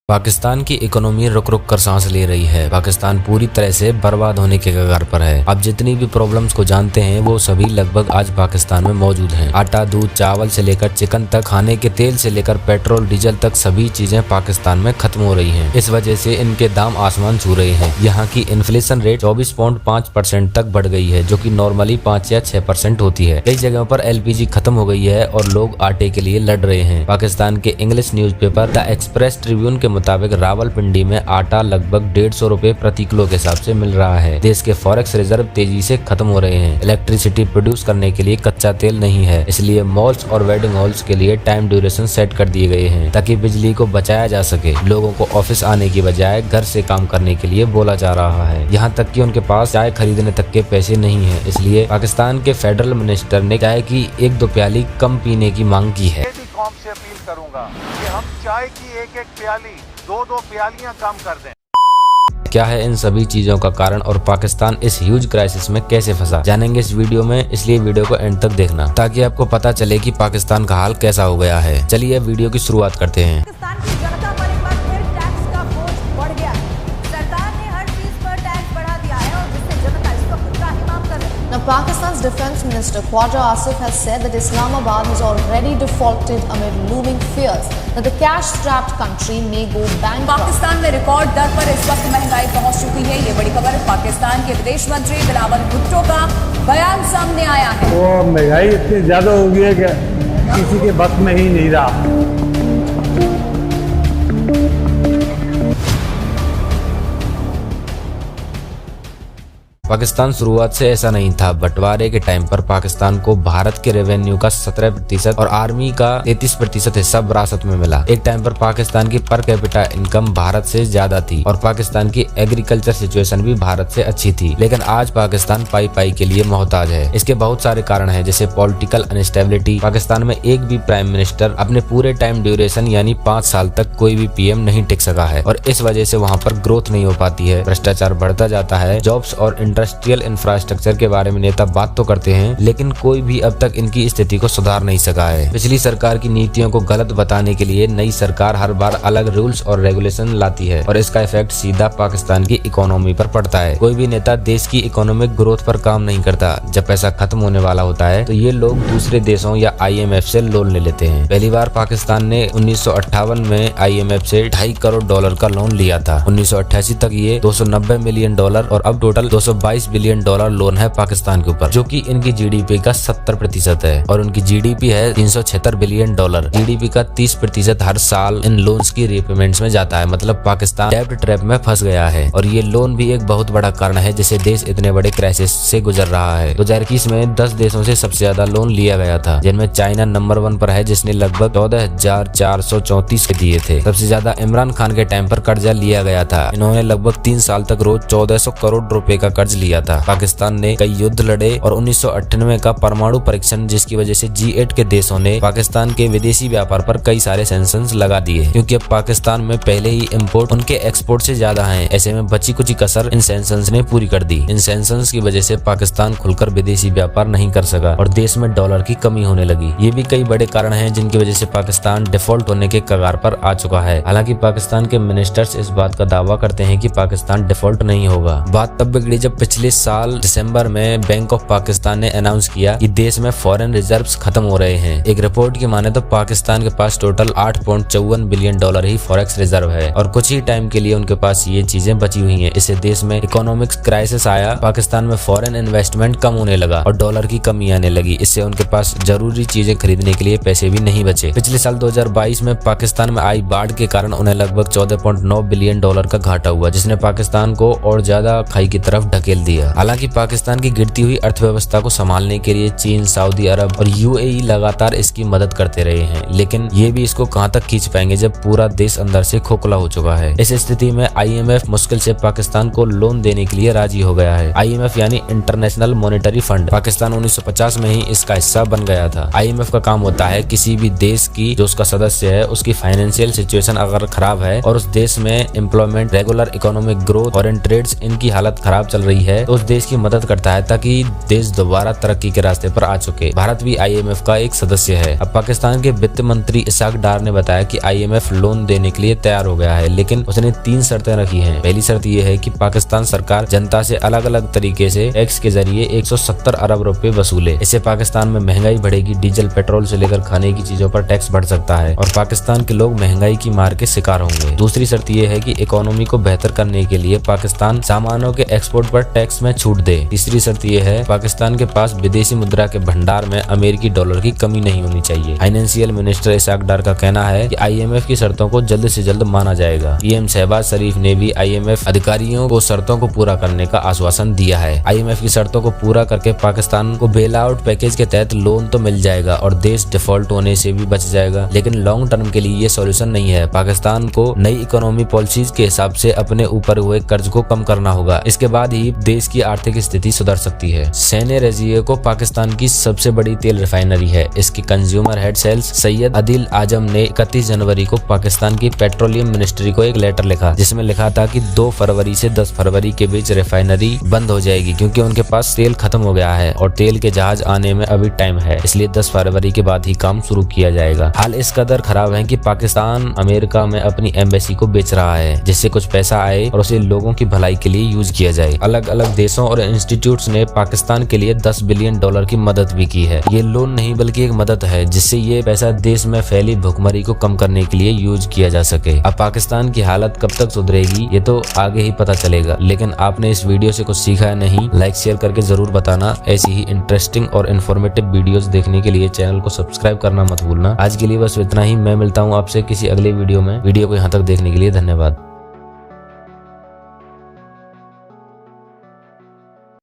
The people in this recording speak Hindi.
पाकिस्तान की इकोनॉमी रुक रुक कर सांस ले रही है। पाकिस्तान पूरी तरह से बर्बाद होने के कगार पर है। अब जितनी भी प्रॉब्लम्स को जानते हैं वो सभी लगभग आज पाकिस्तान में मौजूद हैं। आटा, दूध, चावल से लेकर चिकन तक, खाने के तेल से लेकर पेट्रोल, डीजल तक सभी चीजें पाकिस्तान में खत्म हो रही हैं। इस वजह से इनके दाम आसमान छू रहे हैं। यहाँ की इन्फ्लेशन रेट 24.5% तक बढ़ गई है, जो कि नॉर्मली 5 या 6% होती है। कई जगहों पर LPG खत्म हो गई है और लोग आटे के लिए लड़ रहे हैं। पाकिस्तान के English newspaper the express Tribune के मुताबिक रावलपिंडी में आटा लगभग 150 रुपए प्रति किलो के हिसाब से मिल रहा है। देश के फॉरेक्स रिजर्व तेजी से खत्म हो रहे हैं। इलेक्ट्रिसिटी प्रोड्यूस करने के लिए कच्चा तेल नहीं है, इसलिए मॉल्स और वेडिंग हॉल्स के लिए टाइम ड्यूरेशन सेट कर दिए गए हैं ताकि बिजली को बचाया जा सके। लोगों को ऑफिस आने की बजाय घर से काम करने के लिए बोला जा रहा है। यहाँ तक कि उनके पास चाय खरीदने तक के पैसे नहीं है। इसलिए पाकिस्तान के फेडरल मिनिस्टर ने चाय की 1-2 प्याली कम पीने की मांग की है। कौम से अपील करूंगा कि हम चाय की 1-1 प्याली 2-2 प्यालियां कम कर दें। क्या है इन सभी चीजों का कारण और पाकिस्तान इस ह्यूज क्राइसिस में कैसे फंसा, जानेंगे इस वीडियो में। इसलिए वीडियो को एंड तक देखना ताकि आपको पता चले कि पाकिस्तान का हाल कैसा हो गया है। चलिए वीडियो की शुरुआत करते हैं। पाकिस्तान की जनता पर एक बार फिर टैक्स का बोझ बढ़ गया है। सरकार ने हर चीज पर टैक्स बढ़ा दिया है और जिससे जनता इस पर खुद का हिमाम कर रही है। Now, Pakistan's Defence Minister Khwaja Asif has said that Islamabad has already defaulted amid looming fears that the cash-strapped country may go bankrupt. Pakistan में रिकॉर्ड दर पर इस वक्त महंगाई पहुंच चुकी है। ये बड़ी खबर पाकिस्तान के विदेश मंत्री बिलावल भुट्टो का बयान सामने आया है। वो महंगाई इतनी ज्यादा हो गई है कि किसी के बस में ही नहीं रहा। पाकिस्तान शुरुआत से ऐसा नहीं था। बंटवारे के टाइम पर पाकिस्तान को भारत के रेवेन्यू का 17% और आर्मी का 33% हिस्सा विरासत में मिला। एक टाइम पर पाकिस्तान की पर कैपिटा इनकम भारत से ज्यादा थी और पाकिस्तान की एग्रीकल्चर सिचुएशन भी भारत से अच्छी थी। लेकिन आज पाकिस्तान पाई के लिए मोहताज है। इसके बहुत सारे कारण हैं, जैसे पॉलिटिकल अनस्टेबिलिटी। पाकिस्तान में एक भी प्राइम मिनिस्टर अपने पूरे टाइम ड्यूरेशन यानी 5 साल तक कोई भी PM नहीं टिक सका है और इस वजह से वहाँ पर ग्रोथ नहीं हो पाती है। भ्रष्टाचार बढ़ता जाता है। जॉब्स और इंडस्ट्रियल इंफ्रास्ट्रक्चर के बारे में नेता बात तो करते हैं, लेकिन कोई भी अब तक इनकी स्थिति को सुधार नहीं सका है। पिछली सरकार की नीतियों को गलत बताने के लिए नई सरकार हर बार अलग रूल्स और रेगुलेशन लाती है और इसका इफेक्ट सीधा पाकिस्तान की इकोनॉमी पर पड़ता है। कोई भी नेता देश की इकोनॉमिक ग्रोथ पर काम नहीं करता। जब पैसा खत्म होने वाला होता है तो ये लोग दूसरे देशों या IMF से लोन ले लेते हैं। पहली बार पाकिस्तान ने 1958 में IMF से $2.5 करोड़ का लोन लिया था। 1988 तक ये $290 मिलियन और अब टोटल $222 बिलियन लोन है पाकिस्तान के ऊपर, जो कि इनकी GDP का 70% है और उनकी GDP है $376 बिलियन। GDP का 30% हर साल इन लोन्स की रीपेमेंट्स में जाता है। मतलब पाकिस्तान डेब्ट ट्रैप में फंस गया है और ये लोन भी एक बहुत बड़ा कारण है जिसे देश इतने बड़े क्राइसिस से गुजर रहा है। 2021 में 10 देशों से सबसे ज्यादा लोन लिया गया था, जिनमें चाइना नंबर 1 पर है जिसने लगभग 14,434 दिए थे। सबसे ज्यादा इमरान खान के टाइम पर कर्जा लिया गया था। इन्होंने लगभग 3 साल तक रोज 1400 करोड़ रुपए का कर्ज लिया था। पाकिस्तान ने कई युद्ध लड़े और 1998 का परमाणु परीक्षण, जिसकी वजह से G8 के देशों ने पाकिस्तान के विदेशी व्यापार पर कई सारे सैंक्शंस लगा दिए, क्योंकि अब पाकिस्तान में पहले ही इंपोर्ट उनके एक्सपोर्ट से ज्यादा है। ऐसे में बची कुछ कसर इन सैंक्शंस ने पूरी कर दी। इन सैंक्शंस की वजह से पाकिस्तान खुलकर विदेशी व्यापार नहीं कर सका और देश में डॉलर की कमी होने लगी। ये भी कई बड़े कारण हैं जिनकी वजह से पाकिस्तान डिफॉल्ट होने के कगार पर आ चुका है। हालांकि पाकिस्तान के मिनिस्टर्स इस बात का दावा करते हैं कि पाकिस्तान डिफॉल्ट नहीं होगा। बात तब बिगड़ी जब पिछले साल दिसंबर में बैंक ऑफ पाकिस्तान ने अनाउंस किया कि देश में फॉरेन रिजर्व्स खत्म हो रहे हैं। एक रिपोर्ट की माने तो पाकिस्तान के पास टोटल $8.54 बिलियन ही फॉरेक्स रिजर्व है और कुछ ही टाइम के लिए उनके पास ये चीजें बची हुई हैं। इससे देश में इकोनॉमिक्स क्राइसिस आया, पाकिस्तान में फॉरेन इन्वेस्टमेंट कम होने लगा और डॉलर की कमी आने लगी। इससे उनके पास जरूरी चीजें खरीदने के लिए पैसे भी नहीं बचे। पिछले साल 2022 में पाकिस्तान में आई बाढ़ के कारण उन्हें लगभग $14.9 बिलियन का घाटा हुआ, जिसने पाकिस्तान को और ज्यादा खाई की तरफ ढकेल दिया। हालांकि पाकिस्तान की गिरती हुई अर्थव्यवस्था को संभालने के लिए चीन, सऊदी अरब और UAE लगातार इसकी मदद करते रहे हैं, लेकिन ये भी इसको कहां तक खींच पाएंगे जब पूरा देश अंदर से खोखला हो चुका है। इस स्थिति में IMF मुश्किल से पाकिस्तान को लोन देने के लिए राजी हो गया है। IMF यानी इंटरनेशनल मॉनेटरी फंड। पाकिस्तान 1950 में ही इसका हिस्सा बन गया था। IMF का काम होता है किसी भी देश की जो उसका सदस्य है उसकी फाइनेंशियल सिचुएशन अगर खराब है और उस देश में employment, regular economic growth, foreign trades, इनकी हालत खराब चल रही है तो उस देश की मदद करता है ताकि देश दोबारा तरक्की के रास्ते पर आ चुके। भारत भी IMF का एक सदस्य है। अब पाकिस्तान के वित्त मंत्री इसाक डार ने बताया कि IMF लोन देने के लिए तैयार हो गया है, लेकिन उसने 3 शर्तें रखी हैं। पहली शर्त यह है कि पाकिस्तान सरकार जनता से अलग अलग तरीके से टैक्स के जरिए 170 अरब रुपए वसूले। इससे पाकिस्तान में महंगाई बढ़ेगी, डीजल पेट्रोल से लेकर खाने की चीजों पर टैक्स बढ़ सकता है और पाकिस्तान के लोग महंगाई की मार के शिकार होंगे। दूसरी शर्त यह है कि इकोनॉमी को बेहतर करने के लिए पाकिस्तान सामानों के एक्सपोर्ट पर टैक्स में छूट दे। तीसरी शर्त यह है पाकिस्तान के पास विदेशी मुद्रा के भंडार में अमेरिकी डॉलर की कमी नहीं होनी चाहिए। फाइनेंशियल मिनिस्टर इसाक डार का कहना है कि IMF की शर्तों को जल्द से जल्द माना जाएगा। PM शहबाज शरीफ ने भी IMF अधिकारियों को शर्तों को पूरा करने का आश्वासन दिया है। IMF की शर्तों को पूरा करके पाकिस्तान को बेल आउट पैकेज के तहत लोन तो मिल जाएगा और देश डिफॉल्ट होने से भी बच जाएगा, लेकिन लॉन्ग टर्म के लिए ये सॉल्यूशन नहीं है। पाकिस्तान को नई इकोनॉमी पॉलिसीज के हिसाब से अपने ऊपर हुए कर्ज को कम करना होगा। इसके बाद ही देश की आर्थिक स्थिति सुधर सकती है। सैने रेजिए को पाकिस्तान की सबसे बड़ी तेल रिफाइनरी है। इसके consumer head sales Syed Adil Azam ने 31 जनवरी को पाकिस्तान की पेट्रोलियम मिनिस्ट्री को एक लेटर लिखा, जिसमें लिखा था कि 2 फरवरी से 10 फरवरी के बीच रिफाइनरी बंद हो जाएगी क्योंकि उनके पास तेल खत्म हो गया है और तेल के जहाज आने में अभी टाइम है, इसलिए 10 फरवरी के बाद ही काम शुरू किया जाएगा। हाल इस कदर खराब है कि पाकिस्तान अमेरिका में अपनी एम्बेसी को बेच रहा है, जिससे कुछ पैसा आए और उसे लोगों की भलाई के लिए यूज किया जाए। अलग अलग देशों और इंस्टीट्यूट्स ने पाकिस्तान के लिए $10 बिलियन की मदद भी की है। ये लोन नहीं बल्कि एक मदद है, जिससे ये पैसा देश में फैली भुखमरी को कम करने के लिए यूज किया जा सके। अब पाकिस्तान की हालत कब तक सुधरेगी ये तो आगे ही पता चलेगा, लेकिन आपने इस वीडियो से कुछ सीखा है नहीं? लाइक शेयर करके जरूर बताना। ऐसी ही इंटरेस्टिंग और इन्फॉर्मेटिव वीडियोस देखने के लिए चैनल को सब्सक्राइब करना मत भूलना। आज के लिए बस इतना ही। मैं मिलता हूँ आपसे किसी अगले वीडियो में। वीडियो को यहाँ तक देखने के लिए धन्यवाद।